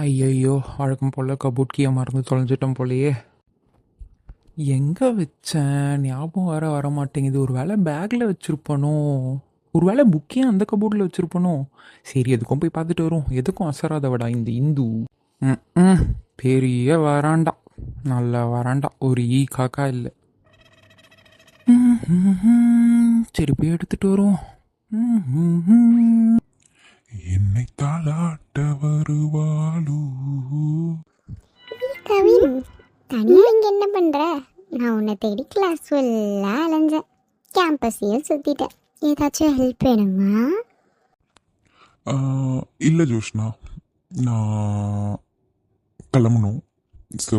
ஐயையோ! வழக்கம் போல கபோர்ட் கீய மறந்து தொலைஞ்சிட்டோம் போலயே! எங்க வச்சேன்? ஞாபகம் வேற வரமாட்டேங்குது. ஒரு வேளை பேக்ல வச்சிருப்பனோ? ஒரு வேளை புக்கையும் அந்த கபோர்ட்ல வச்சிருப்பனோ? சரி எதுக்கும் போய் பார்த்துட்டு வருவோம். எதுக்கும் அசராதவடா இந்த இந்து. ம்ம். பெரிய வராண்டா. நல்ல வராண்டா. ஒரு காக்கா இல்ல. சரி போய் எடுத்துட்டு வருவோம். என்னை தாளாட்ட வருவாளோ. கவின், தனியா இங்க என்ன பண்ற? நான் உன்னை தேடி கிளாஸ் ஃபுல்லா அலைஞ்சேன், கேம்பஸையும் சுத்திட்டேன். ஏதாச்சும் ஹெல்ப் வேணுமா? இல்லை ஜோஷ்னா, நான் கிளம்பணும். So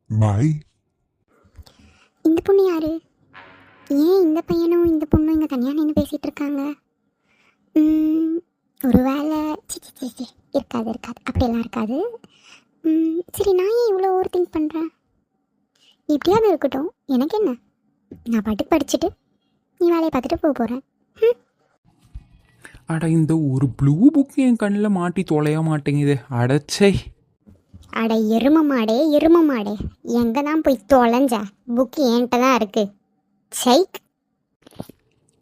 bye. இந்த பொண்ணு யாரு? ஏன் இந்த பையனும் இந்த பொண்ணும் இங்க தனியா நின்று பேசிட்டு இருக்காங்க? ஒரு வேலை இருக்காது அப்படியெல்லாம் இருக்காது. சரி, நான் ஏன் இவ்வளோ ஓவர் திங்க் பண்ணுறேன்? எப்படியாவது இருக்கட்டும், எனக்கு என்ன? நான் பாட்டுக்கு படிச்சுட்டு நீ வேலையை பார்த்துட்டு போக போகிறேன். அட இந்த ஒரு ப்ளூ புக் என் கண்ணில் மாட்டி தொலைய மாட்டேங்குது. அடச்சை! அட எரும மாடே, எங்கே தான் போய் தொலைஞ்ச? புக்கு என்கிட்ட தான் இருக்கு. சைக்!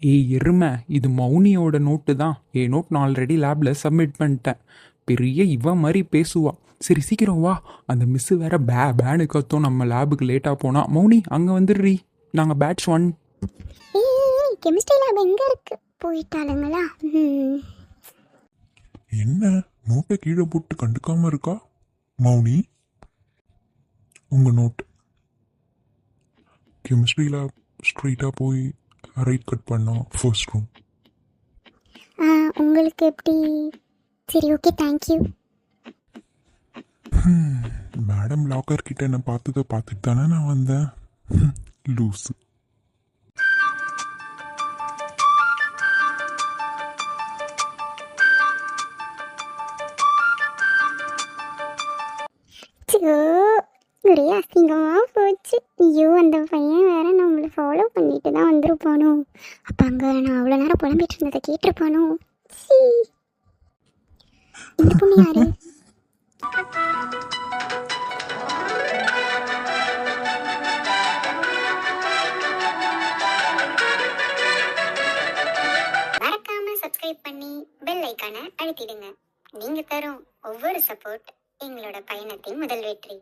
ஏய் எருமை, இது மௌனியோட நோட்டு தான். நோட் நான் ஆல்ரெடி லேபில் சப்மிட் பண்ணிட்டேன். பெரிய இவ மாதிரி பேசுவா. சரி சீக்கிரம் வா, அந்த மிஸ்ஸு வேற பேனு கத்தோம் நம்ம லேபுக்கு லேட்டாக போனா. மௌனி அங்கே வந்துடுறீ, நாங்கள் பேட்ச் 1. கெமிஸ்ட்ரி லேப் எங்கே இருக்கு? போயிட்டாளுங்களா? என்ன நோட்டை கீழே போட்டு கண்டுக்காம இருக்கா மௌனி? உங்கள் நோட் கெமிஸ்ட்ரியில் ஸ்ட்ரெயிட்டாக போய் ரைட் கட் பண்ணா ஃபர்ஸ்ட் ரூம். உங்களுக்கு எப்படி? சரி, ஓகே, தேங்க்யூ. மேடம் லாக்கர் கிட்ட என்ன பார்த்துட்டு தானே நான் வந்தேன். லூஸு. ஒரே அசிங்கமாக போச்சு. ஐயோ, அந்த பையன் வேற நம்மளை ஃபாலோ பண்ணிட்டு தான் வந்திருப்பானோ? அப்போ அங்கே நான் அவ்வளோ நேரம் புலம்பிட்டு இருந்ததை கேட்டிருப்பானோ? இந்த பொண்ணு யாரு? மறக்காம சப்ஸ்கிரைப் பண்ணி பெல் ஐக்கானை அழுத்திடுங்க. நீங்க தரும் ஒவ்வொரு சப்போர்ட் எங்களோட பயணத்தின் முதல் வெற்றி.